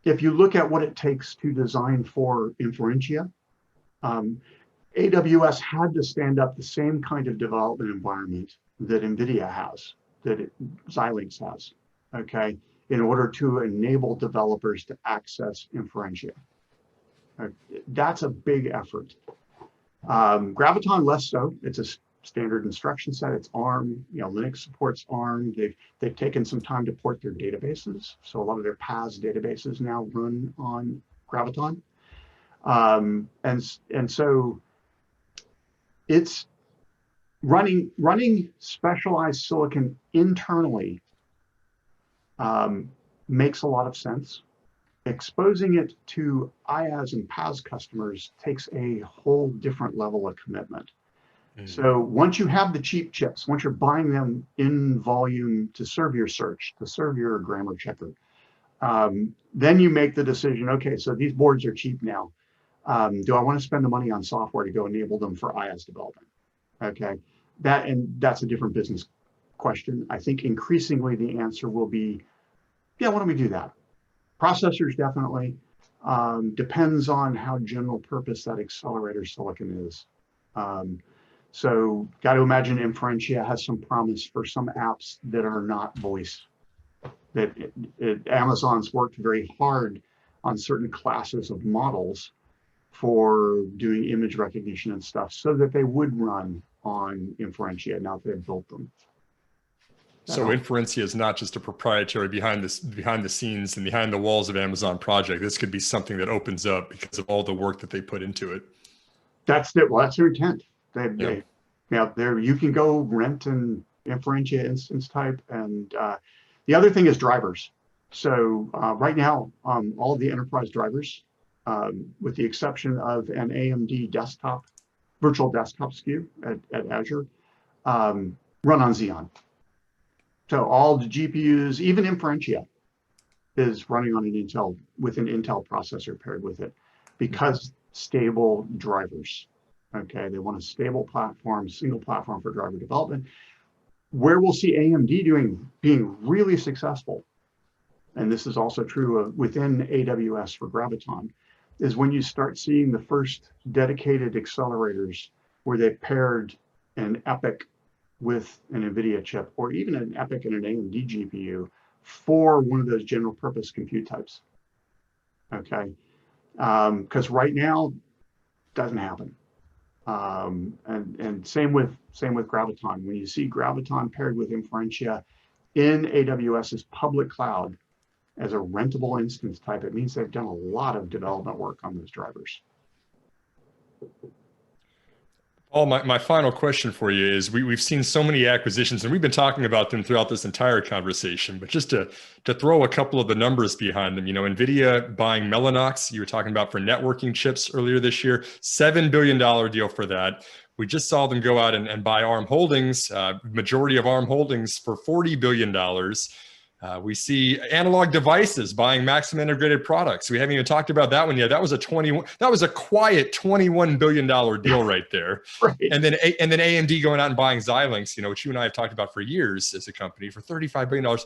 if you look at what it takes to design for Inferencia, AWS had to stand up the same kind of development environment that NVIDIA has, that Xilinx has, okay, in order to enable developers to access Inferencia. That's a big effort. Graviton less so. It's a standard instruction set. It's ARM. Linux supports ARM. They've taken some time to port their databases, so a lot of their PaaS databases now run on Graviton. And so it's running specialized silicon internally makes a lot of sense. Exposing it to IaaS and PaaS customers takes a whole different level of commitment. So once you have the cheap chips, once you're buying them in volume to serve your search, to serve your grammar checker, then you make the decision, okay, so these boards are cheap now. Do I want to spend the money on software to go enable them for IaaS development? Okay, that's a different business question. I think increasingly the answer will be, yeah, why don't we do that? Processors definitely. Depends on how general purpose that accelerator silicon is. So got to imagine Inferentia has some promise for some apps that are not voice. That Amazon's worked very hard on certain classes of models for doing image recognition and stuff so that they would run on Inferentia now that they've built them.
So Inferentia is not just a proprietary behind the scenes and behind the walls of Amazon project. This could be something that opens up because of all the work that they put into it.
That's it. Well, that's their intent. You can go rent an Inferentia instance type, and the other thing is drivers. So right now, all of the enterprise drivers, with the exception of an AMD desktop, virtual desktop SKU at Azure, run on Xeon. So all the GPUs, even Inferentia, is running on an Intel with an Intel processor paired with it, because stable drivers. Okay, they want a stable platform, single platform for driver development. Where we'll see AMD being really successful, and this is also true within AWS for Graviton, is when you start seeing the first dedicated accelerators where they paired an EPYC with an NVIDIA chip, or even an EPYC and an AMD GPU for one of those general purpose compute types. Okay, because right now doesn't happen. And same with Graviton. When you see Graviton paired with Inferentia in AWS's public cloud as a rentable instance type, it means they've done a lot of development work on those drivers.
Paul, my final question for you is, we've seen so many acquisitions, and we've been talking about them throughout this entire conversation, but just to throw a couple of the numbers behind them, NVIDIA buying Mellanox, you were talking about for networking chips earlier this year, $7 billion deal for that. We just saw them go out and buy ARM Holdings, majority of ARM Holdings for $40 billion. We see Analog Devices buying Maxim Integrated Products. We haven't even talked about that one yet. That was a quiet $21 billion deal right there.
Right.
And then AMD going out and buying Xilinx, which you and I have talked about for years as a company, for $35 billion.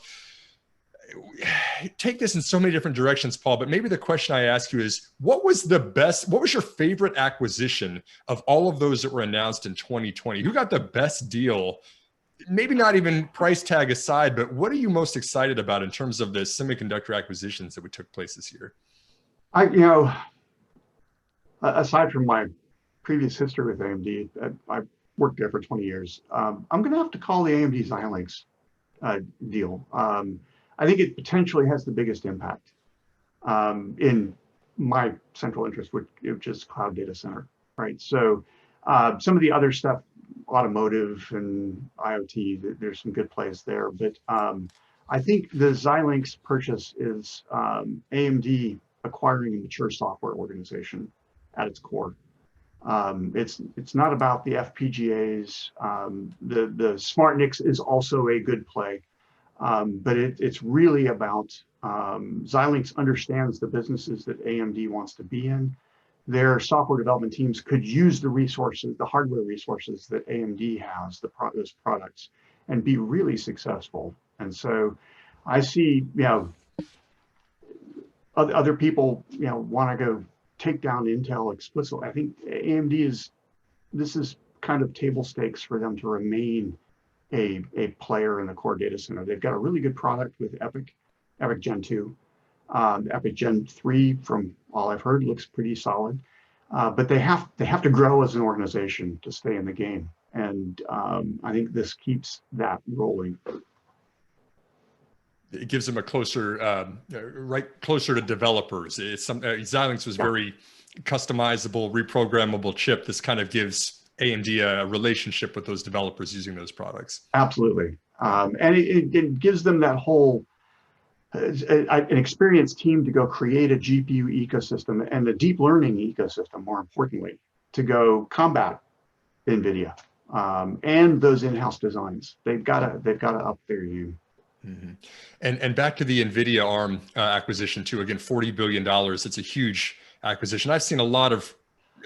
Take this in so many different directions, Paul, but maybe the question I ask you is, what was your favorite acquisition of all of those that were announced in 2020? Who got the best deal? Maybe not even price tag aside, but what are you most excited about in terms of the semiconductor acquisitions that took place this year?
Aside from my previous history with AMD, I worked there for 20 years. I'm going to have to call the AMD Xilinx deal. I think it potentially has the biggest impact in my central interest, which is cloud data center, right? So some of the other stuff, automotive and IoT, there's some good plays there. But I think the Xilinx purchase is AMD acquiring a mature software organization at its core. It's not about the FPGAs. The SmartNICs is also a good play, but it's really about Xilinx understands the businesses that AMD wants to be in. Their software development teams could use the resources, the hardware resources that AMD has, those products, and be really successful. And so I see, other people, want to go take down Intel explicitly. I think AMD this is kind of table stakes for them to remain a player in the core data center. They've got a really good product with EPYC Gen 2. EPYC Gen 3, from all I've heard, looks pretty solid. But they have to grow as an organization to stay in the game. And I think this keeps that rolling.
It gives them a closer to developers. Xilinx was very customizable, reprogrammable chip. This kind of gives AMD a relationship with those developers using those products.
Absolutely. And it gives them that whole an experienced team to go create a GPU ecosystem and a deep learning ecosystem, more importantly, to go combat NVIDIA and those in-house designs. They've got to up their game.
Mm-hmm. And back to the NVIDIA ARM acquisition too. Again, $40 billion. It's a huge acquisition. I've seen a lot of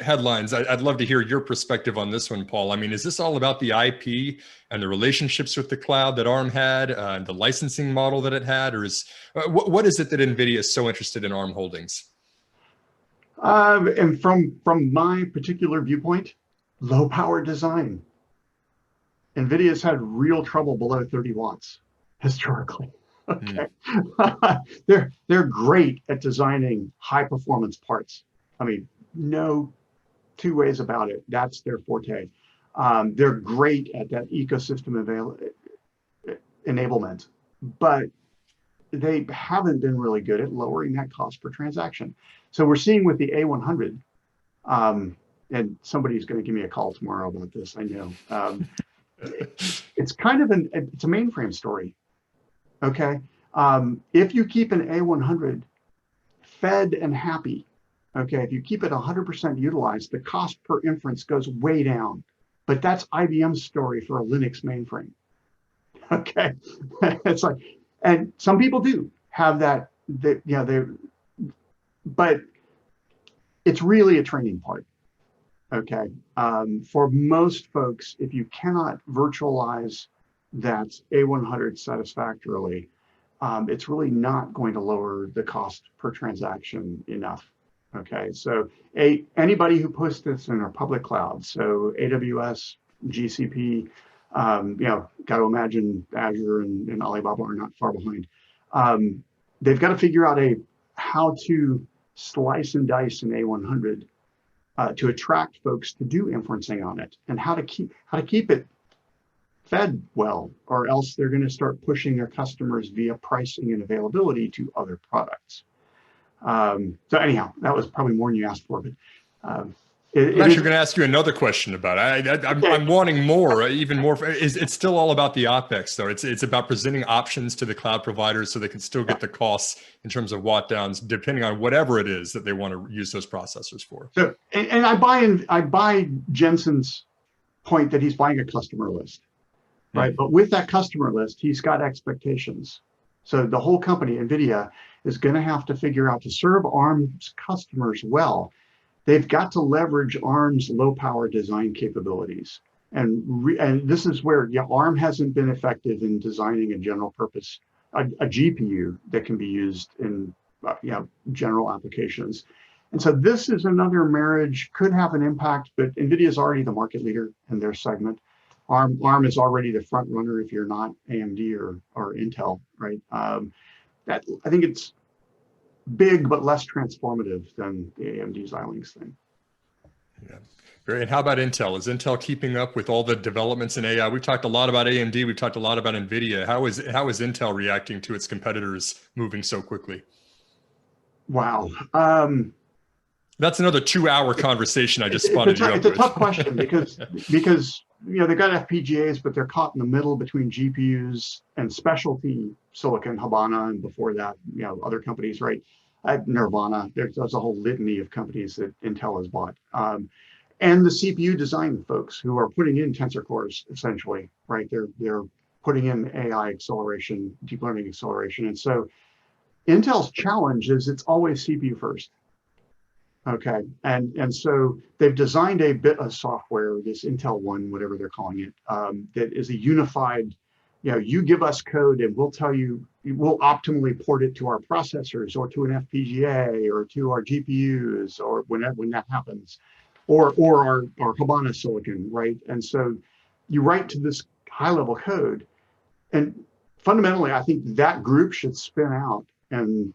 headlines. I'd love to hear your perspective on this one, Paul. I mean, is this all about the IP and the relationships with the cloud that ARM had, and the licensing model that it had, or is what is it that NVIDIA is so interested in ARM holdings?
And from my particular viewpoint, low power design. NVIDIA's had real trouble below 30 watts historically. Okay, they're great at designing high performance parts. I mean, no two ways about it. That's their forte. They're great at that ecosystem enablement, but they haven't been really good at lowering that cost per transaction. So we're seeing with the A100, and somebody's going to give me a call tomorrow about this, I know. It's kind of it's a mainframe story, okay? If you keep an A100 fed and happy, okay, if you keep it 100% utilized, the cost per inference goes way down. But that's IBM's story for a Linux mainframe, okay? It's like, and some people do have that, but it's really a training part, okay? For most folks, if you cannot virtualize that A100 satisfactorily, it's really not going to lower the cost per transaction enough, okay? So anybody who puts this in a public cloud, so AWS, GCP, got to imagine Azure and Alibaba are not far behind. They've got to figure out how to slice and dice an A100 to attract folks to do inferencing on it, and how to keep it fed well, or else they're going to start pushing their customers via pricing and availability to other products. So anyhow, that was probably more than you asked for, but
I'm actually going to ask you another question about it. I'm wanting more, even more. It's still all about the OpEx, though. It's about presenting options to the cloud providers so they can still get the costs in terms of watt downs, depending on whatever it is that they want to use those processors for.
So, and I buy Jensen's point that he's buying a customer list, right? But with that customer list, he's got expectations. So the whole company, NVIDIA, is going to have to figure out to serve ARM's customers well. They've got to leverage ARM's low power design capabilities. And this is where ARM hasn't been effective in designing a general purpose, a GPU that can be used in general applications. And so this is another marriage, could have an impact, but NVIDIA is already the market leader in their segment. ARM is already the front runner if you're not AMD or Intel, right? I think it's big but less transformative than the AMD Xilinx thing.
Yeah. Great. And how about Intel? Is Intel keeping up with all the developments in AI? We've talked a lot about AMD. We've talked a lot about NVIDIA. How is Intel reacting to its competitors moving so quickly?
Wow.
That's another 2-hour conversation I just spotted you up with.
It's a tough question because they've got FPGAs, but they're caught in the middle between GPUs and specialty silicon, Habana, and before that, other companies, right? Nirvana. There's a whole litany of companies that Intel has bought. And the CPU design folks who are putting in tensor cores, essentially, right? They're putting in AI acceleration, deep learning acceleration. And so Intel's challenge is it's always CPU first. Okay, and so they've designed a bit of software, this Intel One, whatever they're calling it, that is a unified, you give us code and we'll tell you, we'll optimally port it to our processors or to an FPGA or to our GPUs or when that happens, or our Habana silicon, right? And so you write to this high level code, and fundamentally, I think that group should spin out and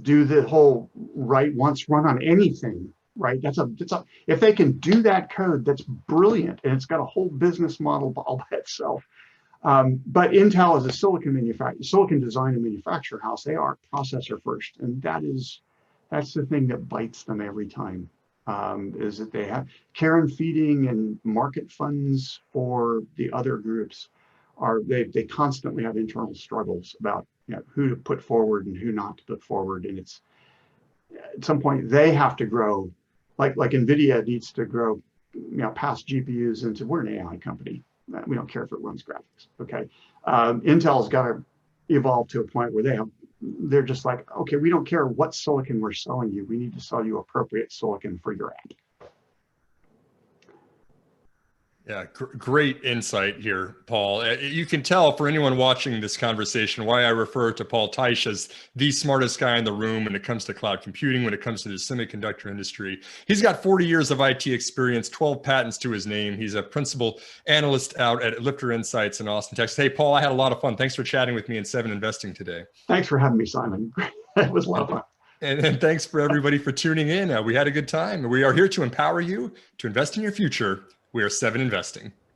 do the whole write once, run on anything, right? If they can do that code, that's brilliant, and it's got a whole business model all by itself. But Intel is a silicon design and manufacture house. They are processor first, and that's the thing that bites them every time. Is that they have care and feeding and market funds for the other groups they constantly have internal struggles about who to put forward and who not to put forward. And it's at some point they have to grow, like NVIDIA needs to grow, past GPUs into, we're an AI company. We don't care if it runs graphics. Okay, Intel's got to evolve to a point where they're just like, okay, we don't care what silicon we're selling you. We need to sell you appropriate silicon for your app.
Yeah, great insight here, Paul. You can tell for anyone watching this conversation why I refer to Paul Teich as the smartest guy in the room when it comes to cloud computing, when it comes to the semiconductor industry. He's got 40 years of IT experience, 12 patents to his name. He's a principal analyst out at Liftr Insights in Austin, Texas. Hey, Paul, I had a lot of fun. Thanks for chatting with me in 7 Investing today.
Thanks for having me, Simon. It was a lot of fun.
And thanks for everybody for tuning in. We had a good time. We are here to empower you to invest in your future. We are 7 Investing.